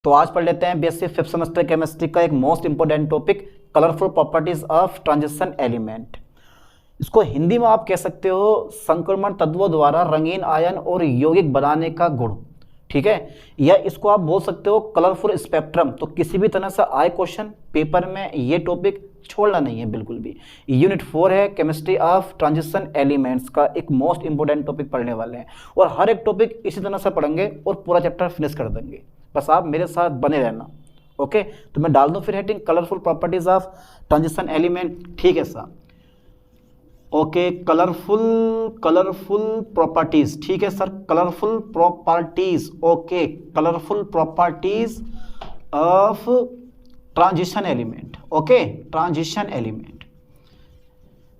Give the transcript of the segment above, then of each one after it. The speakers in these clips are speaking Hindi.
तो आज पढ़ लेते हैं बीएससी फिफ्थ सेमेस्टर केमिस्ट्री का एक most important topic, colourful properties of transition element. इसको हिंदी में आप कह सकते हो संक्रमण तत्वों द्वारा रंगीन आयन और यौगिक बनाने का गुण, ठीक है। या इसको आप बोल सकते हो कलरफुल स्पेक्ट्रम। तो किसी भी तरह से आए क्वेश्चन पेपर में ये टॉपिक छोड़ना नहीं है बिल्कुल भी। यूनिट 4 है केमिस्ट्री ऑफ ट्रांजिशन एलिमेंट्स का एक मोस्ट इंपोर्टेंट टॉपिक पढ़ने वाले हैं और हर एक टॉपिक इसी तरह से पढ़ेंगे और पूरा चैप्टर फिनिश कर देंगे। बस आप मेरे साथ बने रहना, ओके। तो मैं डाल दूं फिर heading colourful properties of transition element, ठीक है साहब। ओके, कलरफुल प्रॉपर्टीज, ठीक है sir, colourful properties, okay, colourful properties of transition element, okay. Transition element,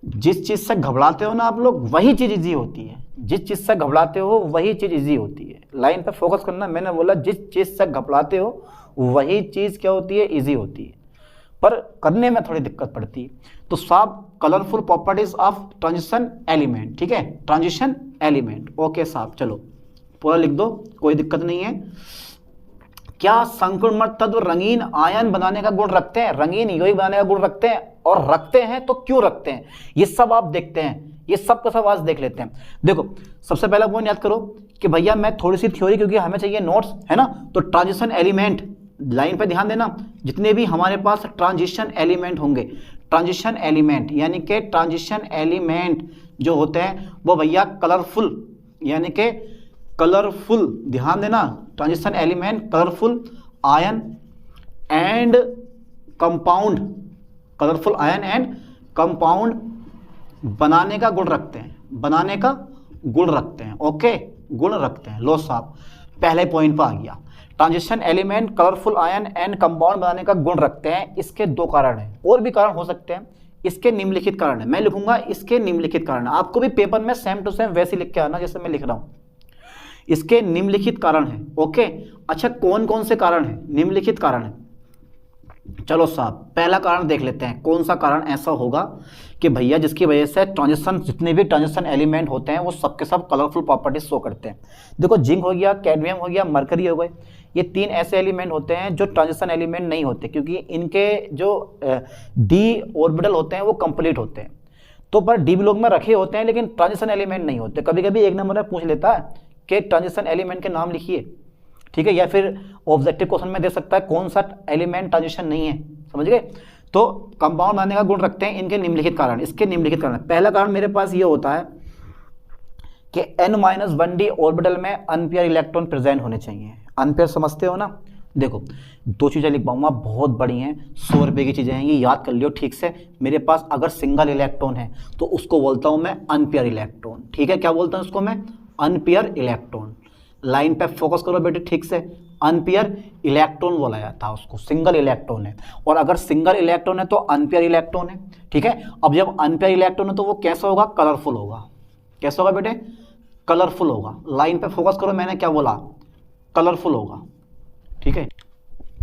जिस चीज से घबराते हो ना आप लोग वही चीज इजी होती है। जिस चीज से घबराते हो वही चीज इजी होती है। लाइन पे फोकस करना, मैंने बोला जिस चीज से घबराते हो वही चीज क्या होती है, इजी होती है, पर करने में थोड़ी दिक्कत पड़ती है। तो साहब colourful properties of transition element, ठीक है, ट्रांजिशन एलिमेंट, ओके साहब। चलो पूरा लिख दो, कोई दिक्कत नहीं है। क्या संक्रमण तत्व रंगीन आयन बनाने का गुण रखते हैं, रंगीन यौगिक बनाने का गुण रखते हैं, और रखते हैं तो क्यों रखते हैं, ये सब आप देखते हैं। ये सब का सब आज देख लेते हैं। देखो सबसे पहला पॉइंट याद करो कि भैया मैं थोड़ी सी थ्योरी, क्योंकि हमें चाहिए नोट्स, है ना। तो ट्रांजिशन एलिमेंट, लाइन पे ध्यान देना, जितने भी हमारे पास ट्रांजिशन एलिमेंट होंगे, ट्रांजिशन एलिमेंट यानी कि ट्रांजिशन एलिमेंट जो होते हैं वो भैया कलरफुल, यानी कि कलरफुल, ध्यान देना, transition element colourful ion and compound, colourful ion and compound बनाने का गुण रखते हैं, बनाने का गुण रखते हैं, ओके, गुण रखते हैं। लो साहब पहले पॉइंट पर आ गया, transition element colourful ion and compound बनाने का गुण रखते हैं। इसके दो कारण हैं, और भी कारण हो सकते हैं। इसके निम्नलिखित कारण है, मैं लिखूंगा इसके निम्नलिखित कारण, आपको भी पेपर में सेम टू सेम वैसे लिख के आना जैसे मैं लिख रहा हूं। इसके निम्नलिखित कारण है, ओके। अच्छा कौन कौन से कारण है, निम्नलिखित कारण है। चलो साहब पहला कारण देख लेते हैं, कौन सा कारण ऐसा होगा कि भैया जिसकी वजह से ट्रांजिशन, जितने भी ट्रांजिशन एलिमेंट होते हैं वो सबके सब कलरफुल प्रॉपर्टीज शो करते हैं। देखो जिंक हो गया, कैडमियम हो गया, मरकरी हो गए, ये तीन ऐसे एलिमेंट होते हैं जो ट्रांजिशन एलिमेंट नहीं होते, क्योंकि इनके जो डी ऑर्बिटल होते हैं वो कंप्लीट होते हैं। तो पर डी ब्लॉक में रखे होते हैं लेकिन ट्रांजिशन एलिमेंट नहीं होते। कभी कभी एक नंबर में पूछ लेता है कि ट्रांजिशन एलिमेंट के नाम लिखिए, ठीक है, या फिर ऑब्जेक्टिव क्वेश्चन में दे सकता है कौन सा एलिमेंट ट्रांजिशन नहीं है, समझ गए। तो कंपाउंड बनाने का गुण रखते हैं, इनके निम्नलिखित कारण, इसके निम्नलिखित कारण। पहला कारण मेरे पास ये होता है कि n-1d ऑर्बिटल में अनपेयर इलेक्ट्रॉन प्रेजेंट होने चाहिए। अनपेयर समझते हो ना। देखो दो चीजें लिख पाऊंगा, बहुत बड़ी हैं, 100 रुपए की चीजें हैं, ये याद कर लियो ठीक से। मेरे पास अगर सिंगल इलेक्ट्रॉन है तो उसको बोलता हूं मैं अनपेयर इलेक्ट्रॉन, ठीक है। क्या बोलता हूं उसको मैं, अनपेयर इलेक्ट्रॉन। लाइन पे फोकस करो बेटे ठीक से, अनपेयर इलेक्ट्रॉन बोला जाता है उसको, सिंगल इलेक्ट्रॉन है। और अगर सिंगल इलेक्ट्रॉन है तो अनपेयर इलेक्ट्रॉन है, ठीक है। अब जब अनपेयर इलेक्ट्रॉन है तो वो कैसा होगा, कलरफुल होगा। कैसा होगा बेटे, कलरफुल होगा। लाइन पे फोकस करो, मैंने क्या बोला, कलरफुल होगा, ठीक है,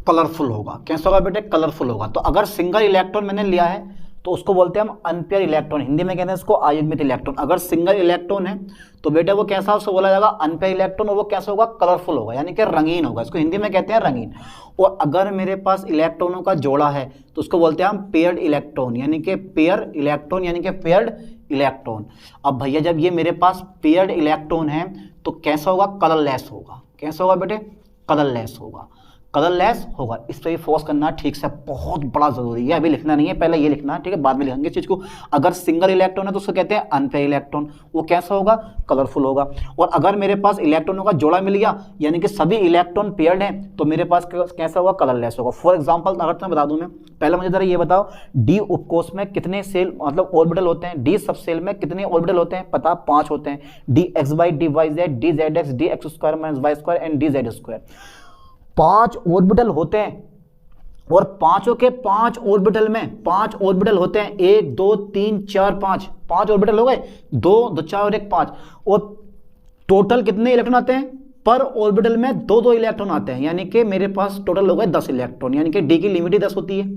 कलरफुल होगा। कैसा होगा बेटे, कलरफुल होगा। तो अगर सिंगल इलेक्ट्रॉन मैंने लिया है तो उसको बोलते हैं हम अनपेयर इलेक्ट्रॉन, हिंदी में कहते हैं इसको अयुग्मित इलेक्ट्रॉन। अगर सिंगल इलेक्ट्रॉन है तो बेटा वो कैसा, उसको बोला जाएगा अनपेयर इलेक्ट्रॉन, और वो कैसा होगा, कलरफुल होगा, यानी कि रंगीन होगा। इसको हिंदी में कहते हैं रंगीन। और अगर मेरे पास इलेक्ट्रॉनों का जोड़ा है तो उसको बोलते हैं हम पेयर्ड इलेक्ट्रॉन, यानी कि पेयर इलेक्ट्रॉन, यानी कि पेयर्ड इलेक्ट्रॉन। अब भैया जब ये मेरे पास पेयर्ड इलेक्ट्रॉन है तो कैसा होगा, कलरलेस होगा। कैसा होगा बेटे, कलरलेस होगा, कलरलेस होगा। इस पर भी फोकस करना ठीक से, बहुत बड़ा जरूरी है। अभी लिखना नहीं है, पहले ये लिखना है, ठीक है, बाद में लिखेंगे इस चीज को। अगर सिंगल इलेक्ट्रॉन है तो उसको कहते हैं अनपेयर इलेक्ट्रॉन, वो कैसा होगा, कलरफुल होगा। और अगर मेरे पास इलेक्ट्रॉनों का जोड़ा मिल गया, यानी कि सभी इलेक्ट्रॉन पेयर्ड हैं, तो मेरे पास कैसा होगा, कलरलेस होगा। फॉर एग्जाम्पल अगर तुम्हें बता दूं मैं, पहले मुझे जरा ये बताओ, डी उपकोष में कितने सेल, मतलब ऑर्बिटल होते हैं, डी सब सेल में कितने ऑर्बिटल होते हैं, पता, 5 होते हैं। D X Y, D Y Z, D Z X, D X square minus Y square and D Z square. 5 orbital होते हैं, और पांचों के 5 ऑर्बिटल में 5 ऑर्बिटल होते हैं, 1 2 3 4 5 ऑर्बिटल हो गए, 2 2 4 और 1 5। और टोटल कितने इलेक्ट्रॉन आते हैं, पर ऑर्बिटल में 2 इलेक्ट्रॉन आते हैं, यानी कि मेरे पास टोटल हो गए 10 इलेक्ट्रॉन, यानी कि डी की लिमिट ही 10 होती है,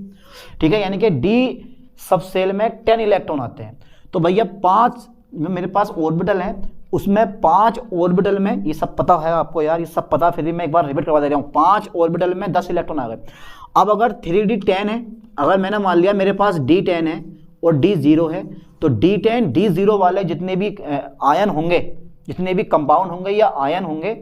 ठीक है। यानी कि डी सब सेल में 10 इलेक्ट्रॉन आते हैं। तो भैया 5 मेरे पास ऑर्बिटल है, उसमें 5 ऑर्बिटल में, ये सब पता है आपको यार, ये सब पता, फिर भी मैं एक बार रिपीट करवा दे रहा हूँ, 5 ऑर्बिटल में 10 इलेक्ट्रॉन आ गए। अब अगर 3d10 है, अगर मैंने मान लिया मेरे पास d10 है और d0 है, तो d10 d0 वाले जितने भी आयन होंगे, जितने भी कंपाउंड होंगे या आयन होंगे,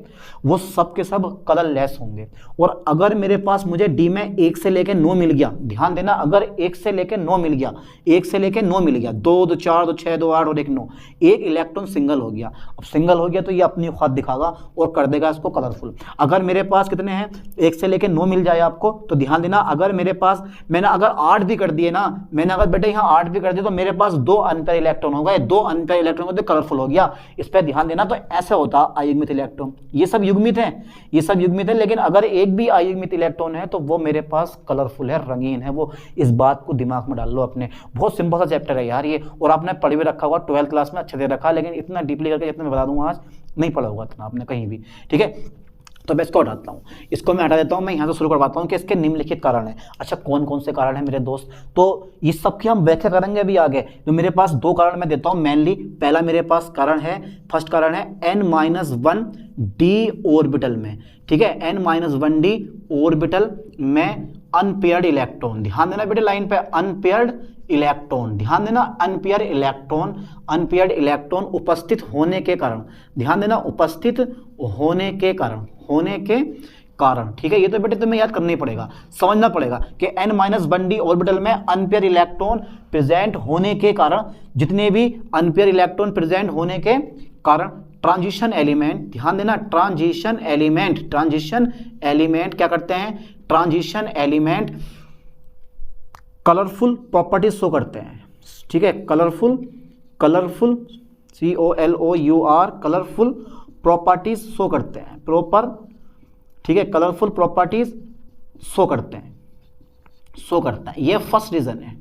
वो सब के सब कलरलेस होंगे। और अगर मेरे पास मुझे डी में 1 से लेके 9 मिल गया, ध्यान देना, अगर 1 से लेके 9 मिल गया, 1 से लेके 9 मिल गया, 2 2 4 2 6 2 8 और 1 9, एक इलेक्ट्रॉन सिंगल हो गया। अब सिंगल हो गया तो ये अपनी औकात दिखागा और कर देगा इसको कलरफुल। अगर मेरे पास कितने हैं, 1 से लेके 9 मिल जाए आपको, तो ध्यान देना, अगर मेरे पास मैंने अगर 8 भी कर दिए ना, मैंने अगर बेटे यहाँ 8 भी कर दिए, तो मेरे पास 2 अनपेयर इलेक्ट्रॉन हो गए, 2 अनपेयर इलेक्ट्रॉन तो कलरफुल हो गया। इस पर ध्यान देना। तो ऐसे होता अयुग्मित इलेक्ट्रॉन, ये सब युग्मित हैं, ये सब युग्मित है, लेकिन अगर एक भी अयुग्मित इलेक्ट्रॉन है तो वो मेरे पास कलरफुल है, रंगीन है। वो इस बात को दिमाग में डाल लो अपने। बहुत सिंपल सा चैप्टर है यार ये, और आपने पढ़ भी रखा हुआ 12th क्लास में, अच्छे से रखा, लेकिन इतना डीपली करके जितना मैं बता दूंगा आज नहीं पढ़ा होगा इतना आपने कहीं भी, ठीक है। तो मैं इसको हटाता हूँ, इसको मैं हटा देता हूँ, मैं यहाँ से शुरू करवाता हूँ कि इसके निम्नलिखित कारण है। अच्छा, कौन कौन से कारण है मेरे दोस्त, तो ये सब की हम व्याख्या करेंगे अभी आगे। तो मेरे पास 2 कारण मैं देता हूँ मेनली। पहला मेरे पास कारण है, फर्स्ट कारण है n-1d ऑर्बिटल में, ठीक है, n-1d ऑर्बिटल में अनपेयर्ड इलेक्ट्रॉन। ध्यान देना बेटे लाइन पे, अनपेयर्ड इलेक्ट्रॉन, ध्यान देना, अनपेयर्ड इलेक्ट्रॉन, अनपेयर्ड इलेक्ट्रॉन उपस्थित होने के कारण, ध्यान देना, उपस्थित होने के कारण, होने के कारण, ठीक है। ये तो बेटे तुम्हें याद करना ही पड़ेगा, समझना पड़ेगा कि n-1d ऑर्बिटल में अनपेयर इलेक्ट्रॉन प्रेजेंट होने के कारण, जितने भी अनपेयर इलेक्ट्रॉन प्रेजेंट होने के कारण ट्रांजिशन एलिमेंट, ध्यान देना, ट्रांजिशन एलिमेंट, ट्रांजिशन एलिमेंट क्या करते हैं, transition element colourful properties show करते हैं, ठीक है, colourful, colourful COLOUR, colourful properties show करते हैं, प्रॉपर, ठीक है, कलरफुल प्रॉपर्टीज शो करते हैं, शो करता है। ये फर्स्ट रीजन है,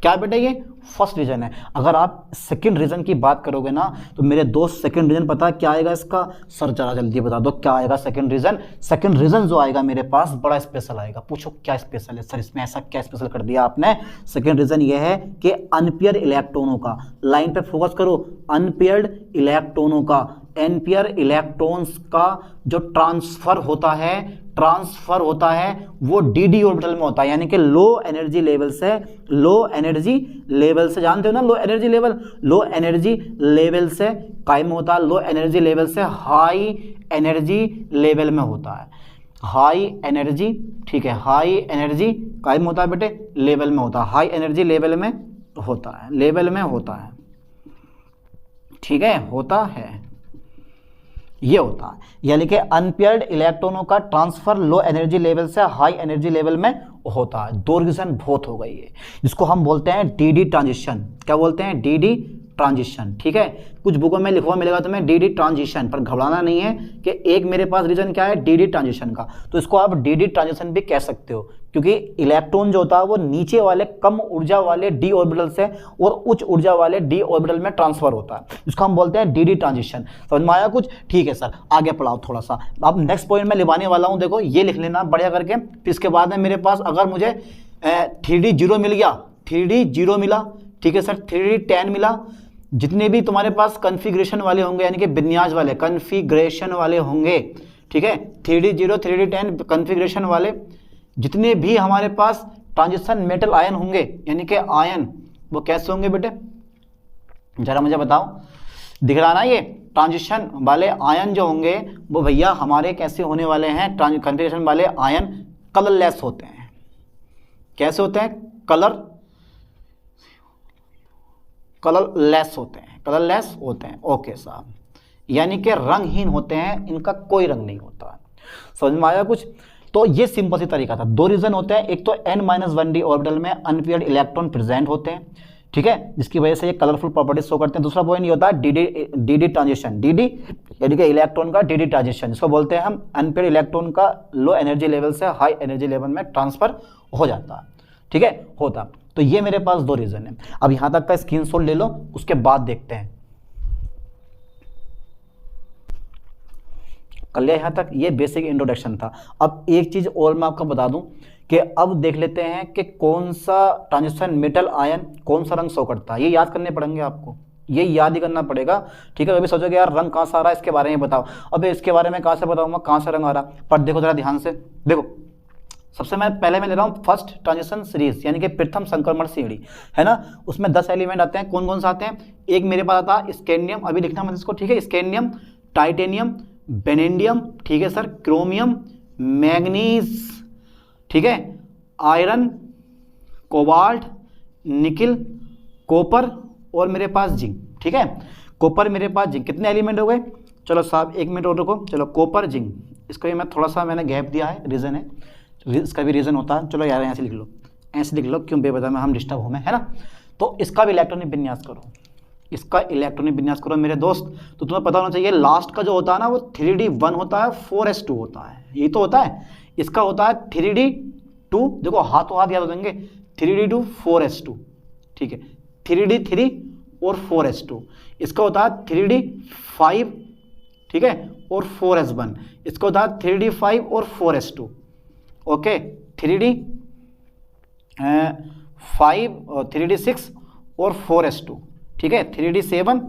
क्या बेटा, ये फर्स्ट रीजन है। अगर आप सेकंड रीजन की बात करोगे ना, तो मेरे दोस्त सेकंड रीजन पता है क्या आएगा इसका, सर जरा जल्दी बता दो क्या आएगा सेकंड रीजन। सेकंड रीजन जो आएगा मेरे पास बड़ा स्पेशल आएगा। पूछो क्या स्पेशल है सर, इसमें ऐसा क्या स्पेशल कर दिया आपने। सेकंड रीजन ये है कि अनपेयर इलेक्ट्रॉनों का, लाइन पे फोकस करो, अनपेयर्ड इलेक्ट्रॉनों का, एनपेयर इलेक्ट्रॉन्स का जो ट्रांसफर होता है, ट्रांसफर होता है वो dd ऑर्बिटल में होता है, यानी कि लो एनर्जी लेवल से, लो एनर्जी लेवल से, जानते हो ना low energy level, low energy level से कायम होता है, लो एनर्जी लेवल से हाई एनर्जी लेवल में होता है, हाई एनर्जी, ठीक है, हाई एनर्जी कायम होता है बेटे, लेवल में होता है, हाई एनर्जी लेवल में होता है, लेवल में होता है, ठीक है, होता है, ये होता है, यानी कि अनपेयर्ड इलेक्ट्रॉनों का ट्रांसफर लो एनर्जी लेवल से हाई एनर्जी लेवल में होता है। 2 रीजन बहुत हो गई है, जिसको हम बोलते हैं dd ट्रांजिशन। क्या बोलते हैं, dd ट्रांजिशन, ठीक है। कुछ बुकों में लिखा हुआ मिलेगा तुम्हें dd ट्रांजिशन, पर घबराना नहीं है कि एक मेरे पास रीजन क्या है, dd ट्रांजिशन का, तो इसको आप dd ट्रांजिशन भी कह सकते हो, क्योंकि इलेक्ट्रॉन जो होता है वो नीचे वाले कम ऊर्जा वाले d ऑर्बिटल से और उच्च ऊर्जा वाले d ऑर्बिटल में ट्रांसफर होता है, इसको हम बोलते हैं dd ट्रांजिशन। समझ में आया कुछ, ठीक है सर, आगे पढ़ाओ थोड़ा सा। अब नेक्स्ट पॉइंट में लिवाने वाला हूँ, देखो ये लिख लेना बढ़िया करके। फिर इसके बाद में मेरे पास अगर मुझे 3d0 मिल गया, 3d0 मिला, ठीक है सर, 3d10 मिला, जितने भी तुम्हारे पास कॉन्फ़िगरेशन वाले होंगे, यानी कि विन्यास वाले, कॉन्फ़िगरेशन वाले होंगे, ठीक है, 3d0 3d10 कॉन्फ़िगरेशन वाले जितने भी हमारे पास ट्रांजिशन मेटल आयन होंगे, यानी कि आयन, वो कैसे होंगे बेटे, जरा मुझे बताओ, दिख रहा ना, ये ट्रांजिशन वाले आयन जो होंगे वो भैया हमारे कैसे होने वाले हैं, कॉन्फ़िगरेशन वाले आयन कलरलेस होते हैं। कैसे होते हैं, कलरलेस होते हैं, कलरलेस होते हैं, ओके साहब, यानी कि रंगहीन होते हैं, इनका कोई रंग नहीं होता। समझ में आया कुछ। तो ये सिंपल सी तरीका था। 2 रीजन होते हैं, एक तो n-1d ऑर्बिटल में अनपेयर्ड इलेक्ट्रॉन प्रेजेंट होते हैं, ठीक है, जिसकी वजह से ये कलरफुल प्रॉपर्टीज शो करते हैं। दूसरा पॉइंट ये होता है dd ट्रांजिशन, dd यानी कि इलेक्ट्रॉन का dd ट्रांजिशन, जिसको बोलते हैं हम अनपेयर्ड इलेक्ट्रॉन का लो एनर्जी लेवल से हाई एनर्जी लेवल में ट्रांसफर हो जाता है, ठीक है, होता। तो ये मेरे पास 2 रीजन है। अब यहां तक का स्क्रीनशॉट ले लो, उसके बाद देखते हैं। कर लिया यहाँ तक, ये बेसिक इंट्रोडक्शन था। अब एक चीज और मैं आपको बता दूं कि अब देख लेते हैं कि कौन सा ट्रांजिशन मेटल आयन कौन सा रंग शो करता है। ये याद करने पड़ेंगे आपको, ये याद ही करना पड़ेगा, ठीक है। कभी सोचोगे यार रंग कहाँ से आ रहा है, इसके बारे में बताओ, अबे इसके बारे में कहाँ से बताऊँ, कहाँ से रंग आ रहा। पर देखो जरा ध्यान से, देखो सबसे पहले मैं ले रहा हूँ फर्स्ट ट्रांजिशन सीरीज, यानी कि प्रथम संक्रमण श्रेणी, है ना। उसमें 10 एलिमेंट आते हैं। कौन कौन से आते हैं? एक मेरे पास आता है स्कैंडियम, अभी लिखना मत इसको, ठीक है। स्कैंडियम, टाइटेनियम, बेनेडियम, ठीक है सर, क्रोमियम, मैग्नीज, ठीक है, आयरन, कोबाल्ट, निकिल, कॉपर और मेरे पास जिंक, ठीक है। कॉपर मेरे पास जिंक, कितने एलिमेंट हो गए? चलो साहब 1 मिनट और रुको। चलो कॉपर जिंक, इसको भी मैं थोड़ा सा मैंने गैप दिया है, रीज़न है, इसका भी रीज़न होता है। चलो यार ऐसे लिख लो, ऐसे लिख लो, क्यों बेवजह में हम डिस्टर्ब हो में, है ना। तो इसका भी इलेक्ट्रॉनिक विन्यास करो, इसका इलेक्ट्रॉनिक विन्यास करो मेरे दोस्त। तो तुम्हें पता होना चाहिए लास्ट का जो होता है ना वो 3D1 होता है, 4s2 होता है, यही तो होता है। इसका होता है 3D2, देखो हाथों हाथ याद हो जाएंगे, 3D2 4s2, ठीक है, 3D3 और 4s2। इसका होता है 3D5, ठीक है, और 4s1। इसका होता है 3D5 और 4s2, ओके, 3D5 और 3D6 और 4s2, ठीक है, 3D7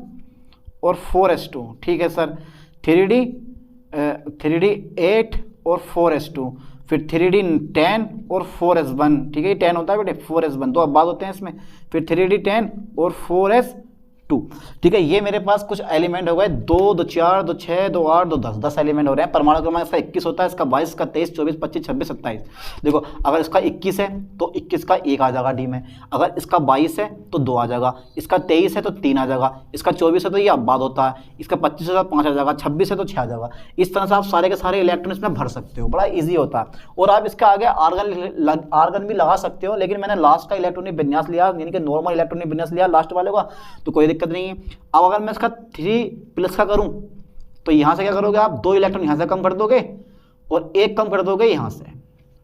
और 4s2, ठीक है सर, 3D8 और 4s2, फिर 3D10 और 4s1, ठीक है, 10 होता है बेटे 4s1, तो अब बात होते हैं इसमें, फिर 3D10 और 4s2, ठीक है। ये मेरे पास कुछ एलिमेंट हो गए, 2, 2, 4, 2, 6, 2, 8, 2, 10, 10 एलिमेंट हो रहे हैं। परमाणु क्रमांक इसका 21 होता है, इसका 22, इसका 23, 24, 25, 26, 27। देखो अगर इसका 21 है तो 21 का 1 आ जाएगा डी में, अगर इसका 22 है तो 2 आ जाएगा, इसका 23 है तो 3 आ जाएगा, इसका 24 है तो ये अब बाद होता है, इसका 25 है तो 5 आ जाएगा, 26 है तो 6 आ जाएगा। इस तरह से आप सारे के सारे इलेक्ट्रॉन इसमें भर सकते हो, बड़ा ईजी होता है। और आप इसके आगे आर्गन भी लगा सकते हो, लेकिन मैंने लास्ट का इलेक्ट्रॉनिक विन्यास लिया, यानी कि नॉर्मल इलेक्ट्रॉनिक विन्यास लिया लास्ट वाले का, तो कोई दिक्कत नहीं है। अब अगर मैं इसका 3+ का करूं तो यहां से क्या करोगे आप, 2 इलेक्ट्रॉन यहां से कम कर दोगे और 1 कम कर दोगे यहां से,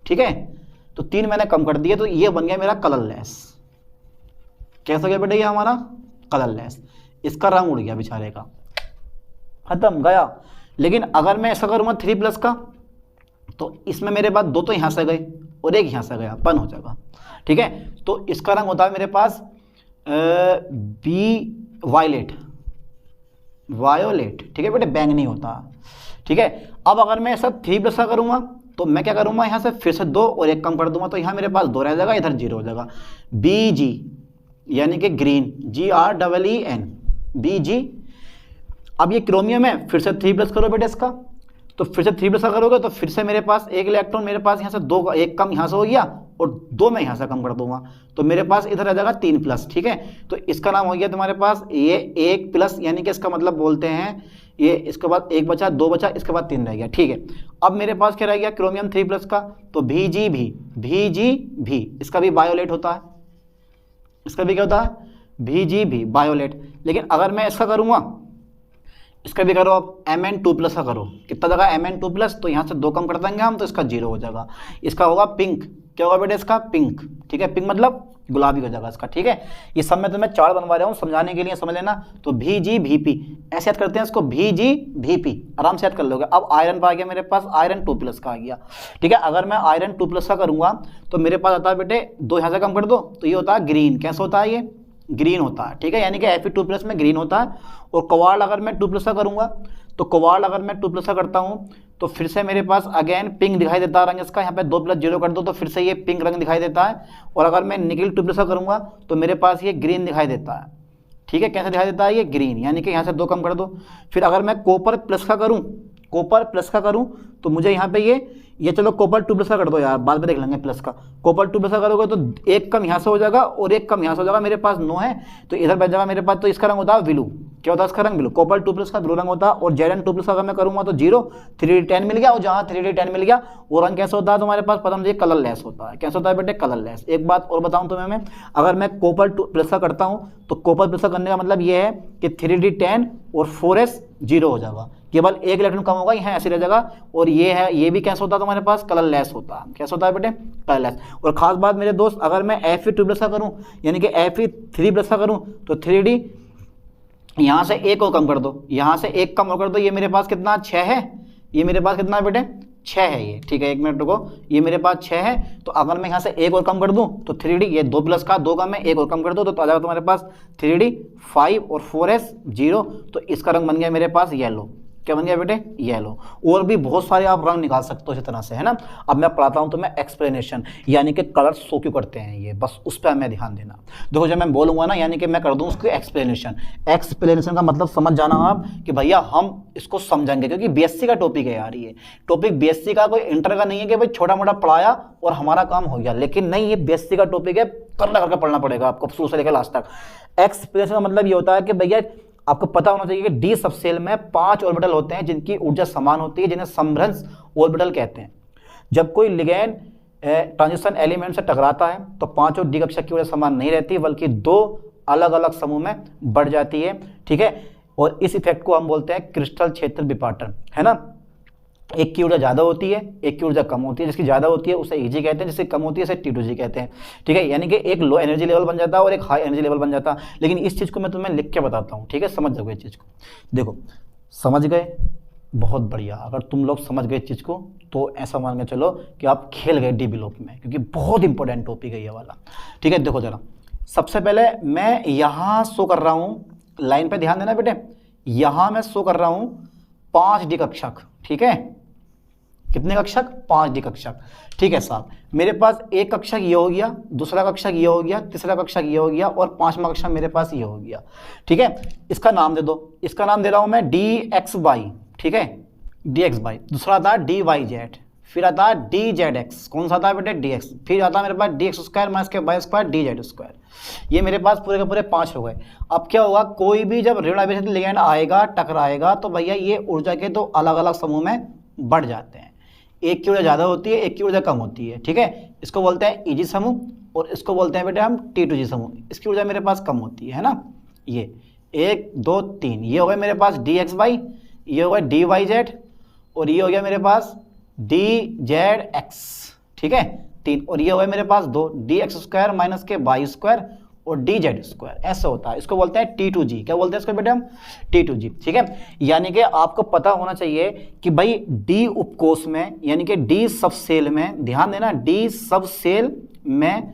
ठीक है। तो 3 मैंने कम कर दिए, तो ये बन गया मेरा कलरलेस। कैसा गया बेटा ये हमारा कलरलेस, इसका रंग उड़ गया बेचारे का, खत्म गया। लेकिन अगर मैं ऐसा करूंगा 3+ का, तो इसमें मेरे पास 2 तो यहां से गए और 1 यहां से गया, पन हो जाएगा, ठीक है। तो इसका रंग होता है मेरे पास बी वायलेट, ठीक है बेटे, बैंगनी होता, ठीक है। अब अगर मैं सब 3+ का करूंगा तो मैं क्या करूंगा, यहां से फिर से 2 और 1 कम कर दूंगा, तो यहां मेरे पास 2 रह जाएगा, इधर 0 हो जाएगा। BG यानी कि ग्रीन, GREEN, BG। अब ये क्रोमियम है, फिर से 3+ करो बेटे इसका, तो फिर से 3+ का करोगे तो फिर से मेरे पास 1 इलेक्ट्रॉन, मेरे पास यहाँ से 2, 1 कम यहाँ से हो गया और 2 मैं यहाँ से कम कर दूंगा, तो मेरे पास इधर आ जाएगा 3+, ठीक है। तो इसका नाम हो गया तुम्हारे पास ये 1+, यानी कि इसका मतलब बोलते हैं ये, इसके बाद 1 बचा, 2 बचा, इसके बाद 3 रह गया, ठीक है। अब मेरे पास क्या रह गया क्रोमियम 3+ का, तो VG भी, इसका भी वायोलेट होता है, इसका भी क्या होता है, VG वायोलेट। लेकिन अगर मैं इसका करूँगा, इसका भी करो आप Mn2+ का करो, कितना जगह Mn2+, तो यहाँ से 2 कम कर देंगे हम, तो इसका 0 हो जाएगा। इसका होगा पिंक, क्या होगा बेटा इसका, पिंक, ठीक है, पिंक मतलब गुलाबी हो जाएगा इसका, ठीक है। ये सब मैं तुम्हें 4 बनवा रहा हूँ समझाने के लिए, समझ लेना। तो VG ऐसे याद करते हैं इसको, VG आराम से याद कर लोगे। अब आयरन आ गया मेरे पास, आयरन 2+ का आ गया, ठीक है। अगर मैं आयरन 2+ का करूँगा तो मेरे पास आता है बेटे 2 यहाँ से कम कर दो, तो ये होता है ग्रीन, कैसा होता है ये, ग्रीन होता है, ठीक है, यानी कि Fe2+ में ग्रीन होता है। और कोबाल्ट अगर मैं 2+ का करूँगा, तो कोबाल्ट अगर मैं 2+ का करता हूँ तो फिर से मेरे पास अगेन पिंक दिखाई देता है रंग इसका, यहाँ पे 2+0 कर दो तो फिर से ये पिंक रंग दिखाई देता है। और अगर मैं निकिल 2+ का करूँगा तो मेरे पास ये ग्रीन दिखाई देता है, ठीक है, कैसे दिखाई देता है ये, ग्रीन, यानी कि यहाँ से 2 कम कर दो। फिर अगर मैं कॉपर प्लस का करूँ, तो मुझे यहाँ पे ये चलो कॉपर 2+ का कर दो यार, बाद में देख लेंगे प्लस का। कॉपर 2+ का करोगे तो 1 कम यहाँ से हो जाएगा और 1 कम यहाँ से हो जाएगा, मेरे पास 9 है तो इधर बच जाएगा मेरे पास, तो इसका रंग होता है ब्लू। क्या होता है इसका रंग, ब्लू। कॉपर 2+ का ब्लू रंग होता है। और Zn2+ का अगर मैं करूँगा तो 0, 3D10 मिल गया, और जहाँ 3D10 मिल गया वो रंग कैसा होता है तुम्हारे पास, पता मुझे, कलरलेस होता है। कैसा होता है बेटे, कलरलेस। एक बात और बताऊँ तुम्हें मैं, अगर मैं कॉपर 2+ का करता हूँ तो कॉपर प्लस का करने का मतलब ये है कि 3D10 और 4s 0 हो जाएगा, केवल 1 इलेक्ट्रॉन कम होगा, यहाँ ऐसे रह जाएगा। और ये है, ये भी कैसा होता है तुम्हारे पास, कलरलेस होता है। कैसा होता है बेटे, कलरलेस। और खास बात मेरे दोस्त, अगर मैं Fe2+ का करूँ यानी कि Fe3+ का करूँ तो 3D यहाँ से 1 और कम कर दो, यहाँ से 1 कम और कर दो, ये मेरे पास कितना 6 है, ये मेरे पास कितना है बेटे 6 है ये, ठीक है। 1 मिनट रुको, ये मेरे पास 6 है, तो अगर मैं यहाँ से एक और कम कर दूं तो 3D, ये 2 प्लस का 2 का मैं एक और कम कर दूं तो आ जाएगा तुम्हारे पास 3D 5 और 4S 0। तो इसका रंग बन गया मेरे पास येलो। क्या बन गया बेटे? येलो। और भी बहुत सारे आप रंग निकाल सकते हो इसी तरह से, है ना। अब मैं पढ़ाता हूं तो मैं एक्सप्लेनेशन, यानी कि कलर शो क्यों करते हैं ये, बस उस पर हमें ध्यान देना। देखो जब मैं बोलूंगा ना, यानी कि मैं कर दूं उसकी एक्सप्लेनेशन। एक्सप्लेनेशन का मतलब समझ जाना आप कि भैया हम इसको समझेंगे, क्योंकि बीएससी का टॉपिक है यार ये टॉपिक। बीएससी का कोई इंटर का नहीं है कि भाई छोटा मोटा पढ़ाया और हमारा काम हो गया, लेकिन नहीं, ये बीएससी का टॉपिक है, करना करके पढ़ना पड़ेगा आपको शुरू से लेकर लास्ट तक। एक्सप्लेनेशन का मतलब ये होता है कि भैया आपको पता होना चाहिए कि डी सबसेल में 5 ऑर्बिटल होते हैं जिनकी ऊर्जा समान होती है, जिन्हें समभ्रंश ऑर्बिटल कहते हैं। जब कोई लिगैंड ट्रांजिशन एलिमेंट से टकराता है तो 5 और डी कक्षा की ऊर्जा समान नहीं रहती, बल्कि 2 अलग अलग समूह में बढ़ जाती है, ठीक है। और इस इफेक्ट को हम बोलते हैं क्रिस्टल क्षेत्र विपाटन, है ना। एक की ऊर्जा ज़्यादा होती है, एक की ऊर्जा कम होती है। जिसकी ज़्यादा होती है उसे ईजी कहते हैं, जिसकी कम होती है उसे T2G कहते हैं, ठीक है। यानी कि एक लो एनर्जी लेवल बन जाता है और एक हाई एनर्जी लेवल बन जाता है। लेकिन इस चीज़ को मैं तुम्हें लिख के बताता हूँ, ठीक है, समझ जाओगे इस चीज़ को। देखो समझ गए, बहुत बढ़िया। अगर तुम लोग समझ गए इस चीज़ को तो ऐसा मान के चलो कि आप खेल गए डी ब्लॉक में, क्योंकि बहुत इंपॉर्टेंट टॉपिक है ये वाला, ठीक है। देखो जरा, सबसे पहले मैं यहाँ शो कर रहा हूँ, लाइन पे ध्यान देना बेटे, यहाँ मैं शो कर रहा हूँ 5D कक्षक, ठीक है। कितने कक्षक? 5D कक्षक, ठीक है साहब। मेरे पास एक कक्षक ये हो गया, दूसरा कक्षक ये हो गया, तीसरा कक्षक ये हो गया और 5वां कक्षक मेरे पास ये हो गया, ठीक है। इसका नाम दे दो, इसका नाम दे रहा हूं मैं DXY, ठीक है, DXY। दूसरा आता है DYZ, फिर आता है DZX। कौन सा आता है बेटे? DX। फिर आता है मेरे पास DX² माइनस के वाई स्क्वायर DZ²। ये मेरे पास पूरे के पूरे 5 हो गए। अब क्या होगा, कोई भी जब ऋण अभिसरित लिगैंड आएगा, टकराएगा, तो भैया ये ऊर्जा के 2 अलग अलग समूह में बढ़ जाते हैं। एक की ऊर्जा ज़्यादा होती है, एक की ऊर्जा कम होती है, ठीक है। इसको बोलते हैं ईजी समूह और इसको बोलते हैं बेटे हम T2G समूह। इसकी ऊर्जा मेरे पास कम होती है ना। ये 1 2 3, ये हो गया मेरे पास DXY, ये हो गया DYZ और ये हो गया मेरे पास DZX, ठीक है 3। और ये हो गया मेरे पास 2 DX² माइनस के Y² और DZ²। ऐसा होता है, इसको बोलते हैं T2G। क्या बोलते हैं इसको बेटे हम? T2G, ठीक है। यानी कि आपको पता होना चाहिए कि भाई डी उपकोष में, यानी कि डी सब सेल में, ध्यान देना, डी सब सेल में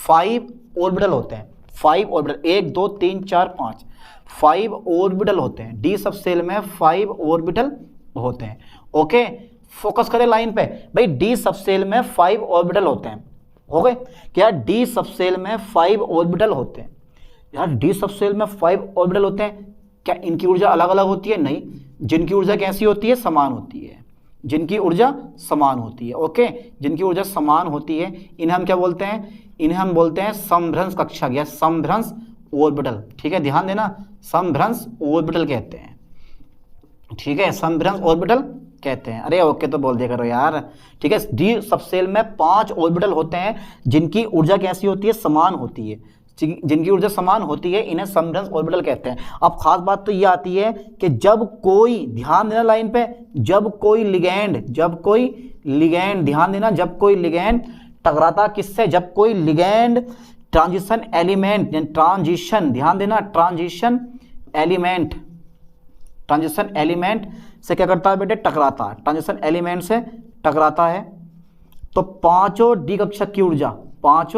5 ऑर्बिटल होते हैं। 5 ऑर्बिटल, 1 2 3 4 5, 5 ऑर्बिटल होते हैं। डी सब सेल में 5 ऑर्बिटल होते हैं, ओके। फोकस करें लाइन पे, भाई डी सब सेल में 5 ऑर्बिटल होते हैं, हो गए क्या? डी सब सेल में 5 ऑर्बिटल होते हैं। यार डी सब सेल में 5 ऑर्बिटल होते हैं, क्या इनकी ऊर्जा अलग अलग होती है? नहीं, जिनकी ऊर्जा कैसी होती है? समान होती है। जिनकी ऊर्जा समान होती है, ओके। जिनकी ऊर्जा समान होती है इन्हें हम क्या बोलते हैं? इन्हें हम बोलते हैं समभ्रंश कक्षक या समभ्रंश ऑर्बिटल, ठीक है, ध्यान देना, समभ्रंश ऑर्बिटल कहते हैं, ठीक है, समभ्रंश ऑर्बिटल कहते हैं। अरे ओके तो बोल दिया करो यार, ठीक है। डी सबसेल में 5 ऑर्बिटल होते हैं जिनकी ऊर्जा कैसी होती है? समान होती है। जिनकी ऊर्जा समान होती है इन्हें समभ्रंश ऑर्बिटल कहते हैं। अब खास बात तो ये आती है कि जब कोई, ध्यान देना लाइन पे, जब कोई लिगैंड, ध्यान देना, जब कोई लिगैंड टकराता किससे? जब कोई लिगैंड ट्रांजिशन एलिमेंट, ट्रांजिशन, ध्यान देना, ट्रांजिशन एलिमेंट से क्या करता है बेटे? टकराता है। ट्रांजिशन एलिमेंट से टकराता है तो 5 डी कक्षक की ऊर्जा, 5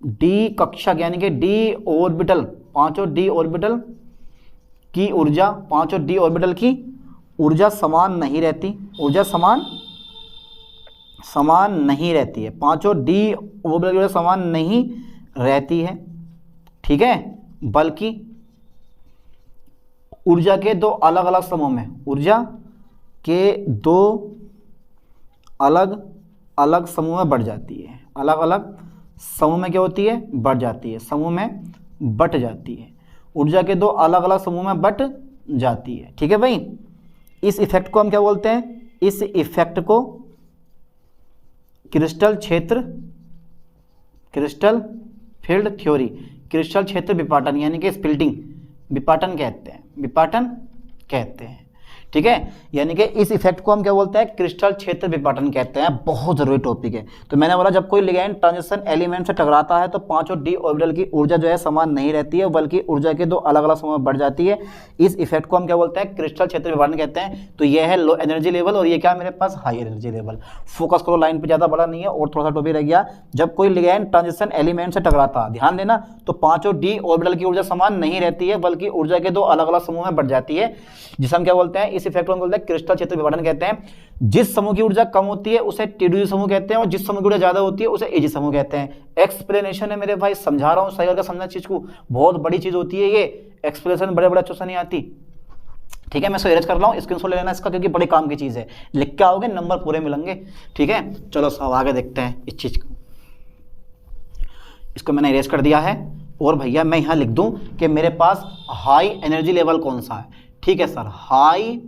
डी कक्षक यानी कि डी ऑर्बिटल, 5 डी ऑर्बिटल की ऊर्जा, 5 डी ऑर्बिटल की ऊर्जा समान नहीं रहती। ऊर्जा समान नहीं रहती है। 5 डी ऑर्बिटल की ऊर्जा समान नहीं रहती है, ठीक है, बल्कि ऊर्जा के 2 अलग अलग समूह में, ऊर्जा के 2 अलग अलग समूह में बढ़ जाती है। अलग अलग समूह में क्या होती है? बढ़ जाती है, समूह में बट जाती है। ऊर्जा के 2 अलग अलग समूह में बट जाती है, ठीक है भाई। इस इफेक्ट को हम क्या बोलते हैं? इस इफेक्ट को क्रिस्टल क्षेत्र, क्रिस्टल फील्ड थ्योरी, क्रिस्टल क्षेत्र विपाटन यानी कि स्प्लिटिंग विपाटन कहते हैं, विपाटन कहते हैं, ठीक है, यानी कि इस इफेक्ट को हम क्या बोलते हैं, क्रिस्टल क्षेत्र विपाटन कहते हैं। बहुत जरूरी टॉपिक है। तो मैंने बोला जब कोई लिगैंड ट्रांजिशन एलिमेंट से टकराता है तो पांचों डी ऑर्बिटल की ऊर्जा जो है समान नहीं रहती है, बल्कि ऊर्जा के दो अलग अलग समूह में बढ़ जाती है। इस इफेक्ट को हम क्या बोलते हैं, क्रिस्टल क्षेत्र विपाटन कहते हैं। तो यह है लो एनर्जी लेवल और ये क्या मेरे पास हाई एनर्जी लेवल। फोकस करो लाइन पे, ज्यादा बड़ा नहीं है और थोड़ा सा टॉपिक रह गया। जब कोई लिगैंड ट्रांजिशन एलिमेंट से टकराता, ध्यान देना, तो पांचों डी ऑर्बिटल की ऊर्जा समान नहीं रहती है, बल्कि ऊर्जा के दो अलग अलग समूह में बढ़ जाती है, जिसे हम क्या बोलते हैं, इस इफेक्ट को हम बोलते हैं क्रिस्टल क्षेत्र विभाजन कहते हैं। जिस समूह की ऊर्जा कम होती है उसे टीडीयू समूह कहते हैं और जिस समूह की ऊर्जा ज्यादा होती है उसे एजी समूह कहते हैं। एक्सप्लेनेशन है मेरे भाई, समझा रहा हूं, सही करके समझना चीज को, बहुत बड़ी चीज होती है ये। एक्सप्लेनेशन बड़े बड़े अच्छों से नहीं आती, ठीक है। मैं इसको इरेज कर रहा हूं, स्क्रीनशॉट ले लेना इसका, क्योंकि बड़े काम की चीज है। लिख के आओगे नंबर पूरे मिलेंगे, ठीक है। चलो सब आगे देखते हैं इस चीज को। इसको मैंने इरेज कर दिया है और भैया मैं यहां लिख दूं कि मेरे पास हाई एनर्जी लेवल कौन सा है। ठीक है सर, हाई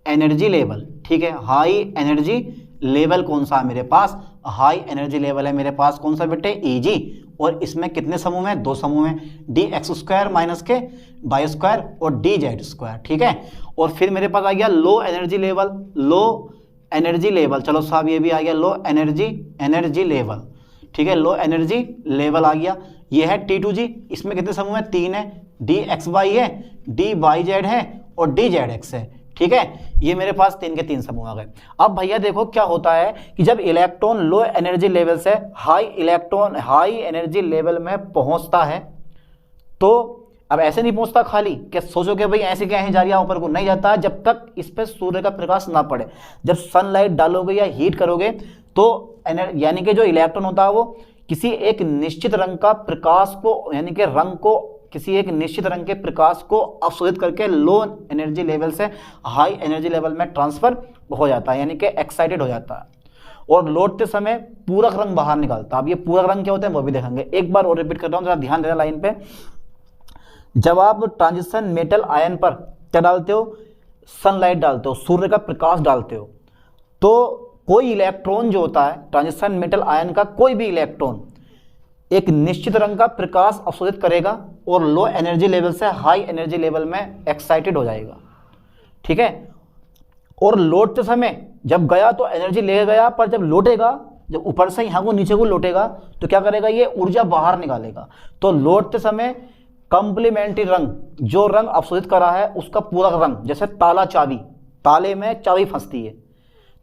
एनर्जी लेवल, ठीक है, हाई एनर्जी लेवल कौन सा है मेरे पास, हाई एनर्जी लेवल है मेरे पास कौन सा बेटे, Eg। और इसमें कितने समूह में, दो समूह में, dx² माइनस के y² और dz², ठीक है। और फिर मेरे पास आ गया low energy level, low energy level, चलो साहब ये भी आ गया लो एनर्जी लेवल, ठीक है, लो एनर्जी लेवल आ गया। ये है T2G, इसमें कितने समूह है, 3 है, dxy है, dyz है और dzx है, ठीक है। ये मेरे पास 3 के 3 समूह आ गए। अब भैया देखो क्या होता है कि जब इलेक्ट्रॉन लो एनर्जी लेवल से हाई एनर्जी लेवल में पहुंचता है, तो अब ऐसे नहीं पहुंचता खाली कि सोचो कि भाई ऐसे क्या है जा रहा ऊपर को, नहीं जाता है जब तक इस पर सूर्य का प्रकाश ना पड़े। जब सनलाइट डालोगे या हीट करोगे तो यानी कि जो इलेक्ट्रॉन होता है वो किसी एक निश्चित रंग का प्रकाश को, यानी कि रंग को, किसी एक निश्चित रंग के प्रकाश को अवशोषित करके लो एनर्जी लेवल से हाई एनर्जी लेवल में ट्रांसफर हो जाता है, यानी कि एक्साइटेड हो जाता है और लौटते समय पूरक रंग बाहर निकलता है। अब ये पूरक रंग क्या होते हैं वो भी देखेंगे। एक बार और रिपीट कर रहा हूं, जरा ध्यान देना लाइन पे। जब आप ट्रांजिशन मेटल आयन पर क्या डालते हो, सनलाइट डालते हो, सूर्य का प्रकाश डालते हो, तो कोई इलेक्ट्रॉन जो होता है ट्रांजिशन मेटल आयन का, कोई भी इलेक्ट्रॉन एक निश्चित रंग का प्रकाश अवशोषित करेगा और लो एनर्जी लेवल से हाई एनर्जी लेवल में एक्साइटेड हो जाएगा, ठीक है। और लौटते समय जब गया तो एनर्जी ले गया, पर जब लौटेगा, जब ऊपर से यहाँ को नीचे को लौटेगा तो क्या करेगा, ये ऊर्जा बाहर निकालेगा। तो लौटते समय कंप्लीमेंट्री रंग, जो रंग अवशोषित करा है उसका पूरक रंग, जैसे ताला चाबी, ताले में चाबी फंसती है,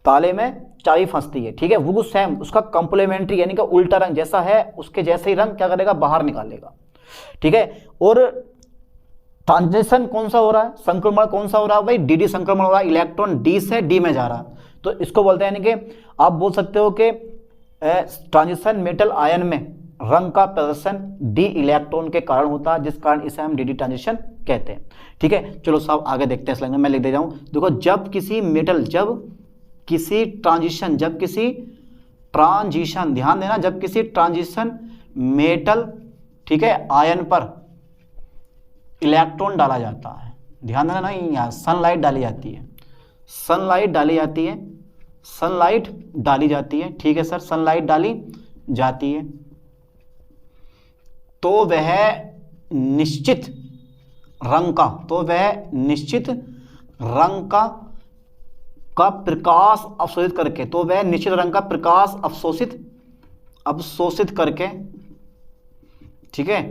ताले में चाबी फंसती है, ठीक है, वो सेम उसका कंप्लीमेंट्री यानी कि उल्टा रंग जैसा है उसके जैसे ही रंग क्या करेगा, बाहर निकालेगा, ठीक है। और ट्रांजिशन कौन सा हो रहा है, संक्रमण कौन सा हो रहा है भाई, डी संक्रमण हो रहा है, इलेक्ट्रॉन डी से डी में जा रहा है। तो इसको बोलते हैं, यानी कि आप बोल सकते हो कि ट्रांजिशन मेटल आयन में रंग का प्रदर्शन डी इलेक्ट्रॉन के कारण होता है, जिस कारण इसे हम डी ट्रांजिशन कहते हैं, ठीक है। चलो साहब आगे देखते हैं, मैं लिख दे जाऊं। देखो जब किसी मेटल, जब किसी ट्रांजिशन ध्यान देना, जब किसी ट्रांजिशन मेटल, ठीक है, आयन पर इलेक्ट्रॉन डाला जाता है, ध्यान देना, नहीं यहाँ सनलाइट डाली जाती है, सनलाइट डाली जाती है, ठीक है सर, सनलाइट डाली जाती है, तो वह निश्चित रंग का प्रकाश अवशोषित करके, तो वह निश्चित रंग का प्रकाश अवशोषित करके, ठीक है,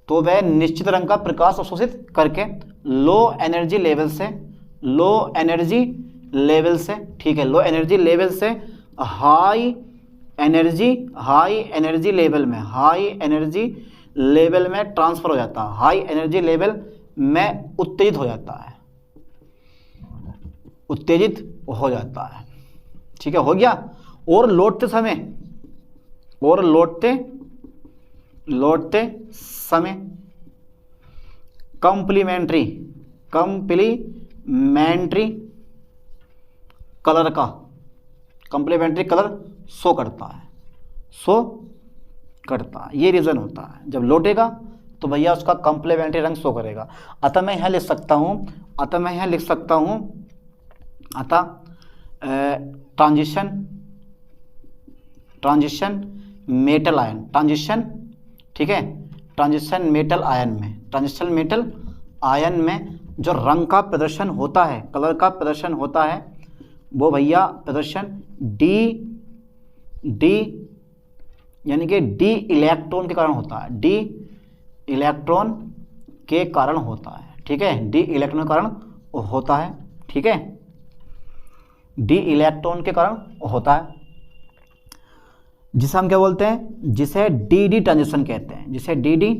तो वह निश्चित रंग का प्रकाश अवशोषित करके लो एनर्जी लेवल से, ठीक है, लो एनर्जी लेवल से हाई एनर्जी लेवल में ट्रांसफर हो जाता है, हाई एनर्जी लेवल में उत्तेजित हो जाता है, ठीक है, हो गया। और लौटते समय कंप्लीमेंट्री कलर शो करता है, ये रीजन होता है। जब लौटेगा तो भैया उसका कंप्लीमेंट्री रंग शो करेगा। अतः मैं यहाँ लिख सकता हूँ, ट्रांजिशन मेटल आयन, ठीक है, ट्रांजिशन मेटल आयन में जो रंग का प्रदर्शन होता है, कलर का प्रदर्शन होता है, वो भैया प्रदर्शन डी यानी कि डी इलेक्ट्रॉन के कारण होता है, डी इलेक्ट्रॉन के कारण होता है, ठीक है, डी इलेक्ट्रॉन के कारण होता है, ठीक है, डी इलेक्ट्रॉन के कारण होता है, जिसे हम क्या बोलते हैं, जिसे डी ट्रांजिशन कहते हैं, जिसे डी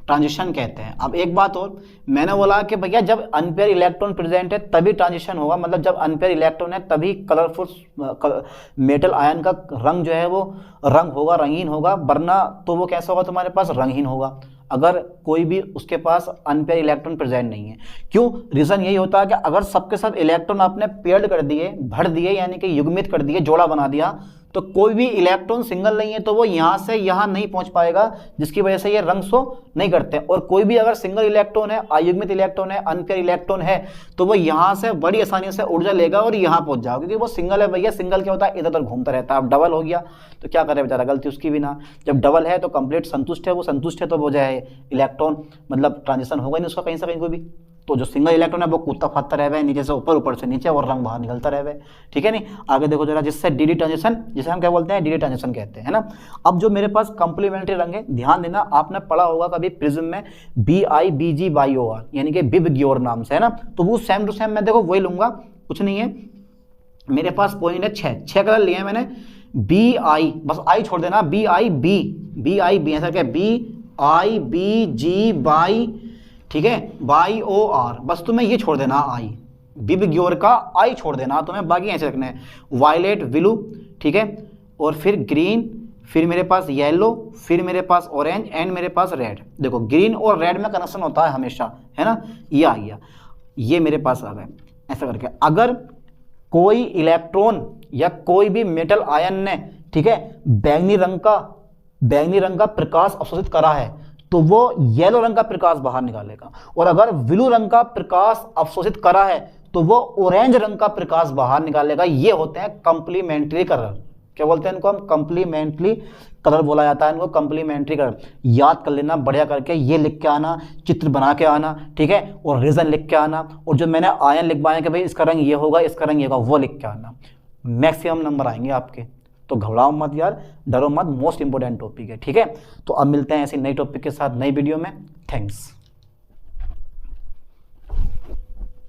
ट्रांजिशन कहते हैं। अब एक बात और, मैंने बोला कि भैया जब अनपेयर इलेक्ट्रॉन प्रेजेंट है तभी ट्रांजिशन होगा, मतलब जब अनपेयर इलेक्ट्रॉन है तभी कलरफुल मेटल आयन का रंग जो है वो रंग होगा, रंगीन होगा, वरना तो वो कैसा होगा, तुम्हारे पास रंगहीन होगा, अगर कोई भी उसके पास अनपेयर इलेक्ट्रॉन प्रेजेंट नहीं है। क्यों? रीजन यही होता है कि अगर सबके सब इलेक्ट्रॉन आपने पेयर्ड कर दिए, भर दिए, यानी कि युग्मित कर दिए, जोड़ा बना दिया, तो कोई भी इलेक्ट्रॉन सिंगल नहीं है तो वो यहाँ से यहाँ नहीं पहुँच पाएगा, जिसकी वजह से ये रंग शो नहीं करते। और कोई भी अगर सिंगल इलेक्ट्रॉन है, अयुग्मित इलेक्ट्रॉन है, अनपेयर इलेक्ट्रॉन है, तो वो यहाँ से बड़ी आसानी से ऊर्जा लेगा और यहाँ पहुँच जाओगे, क्योंकि वो सिंगल है भैया। सिंगल क्या होता है, इधर उधर घूमता रहता है। अब डबल हो गया तो क्या करे बेचारा, गलती उसकी भी ना। जब डबल है तो कंप्लीट संतुष्ट है, वो संतुष्ट है तो वो जो है इलेक्ट्रॉन मतलब ट्रांजिशन होगा नहीं उसका कहीं से कहीं कोई भी। तो जो सिंगल इलेक्ट्रॉन है वो कूदता फादता रह गए नीचे से ऊपर, ऊपर से नीचे, और रंग बाहर निकलता रह गए, ठीक है नहीं। आगे देखो जरा, जिससे डी ट्रांजिशन, जिसे हम क्या बोलते हैं, डी ट्रांजिशन कहते हैं ना। अब जो मेरे पास कंप्लीमेंट्री रंग है, ध्यान देना, आपने पढ़ा होगा कभी प्रिज्म में BIBG/OR यानी कि बिब ग्योर नाम से, है ना। तो वो सेम टू सेम मैं देखो वही लूंगा, कुछ नहीं है। मेरे पास पॉइंट है 6 कलर लिए हैं मैंने, BI, बस आई छोड़ देना, BIB ऐसा क्या, BIBG/, ठीक है, OR, बस तुम्हें ये छोड़ देना, आई बिब ग्योर का आई छोड़ देना तुम्हें, बाकी ऐसे रखने हैं। वायलेट, ब्लू, ठीक है, और फिर ग्रीन, फिर मेरे पास येलो, फिर मेरे पास ऑरेंज, एंड मेरे पास रेड। देखो ग्रीन और रेड में कनेक्शन होता है हमेशा, है ना। ये आ गया, ये मेरे पास आ गए ऐसा करके। अगर कोई इलेक्ट्रॉन या कोई भी मेटल आयन ने, ठीक है, बैंगनी रंग का प्रकाश अवशोषित करा है तो वो येलो रंग का प्रकाश बाहर निकालेगा, और अगर ब्लू रंग का प्रकाश अवशोषित करा है तो वो ऑरेंज रंग का प्रकाश बाहर निकालेगा। ये होते हैं कंप्लीमेंट्री कलर। क्या बोलते हैं इनको हम, कंप्लीमेंट्री कलर बोला जाता है इनको, कंप्लीमेंट्री कलर। याद कर लेना बढ़िया करके, ये लिख के आना, चित्र बना के आना, ठीक है, और रीजन लिख के आना, और जो मैंने आयन लिखवाए कि भाई इसका रंग ये होगा, इसका रंग ये होगा, वो लिख के आना। मैक्सिमम नंबर आएंगे आपके, तो घबराओ मत यार, डरो मत, मोस्ट इंपोर्टेंट टॉपिक है, ठीक है। तो अब मिलते हैं ऐसी नई टॉपिक के साथ नई वीडियो में। थैंक्स।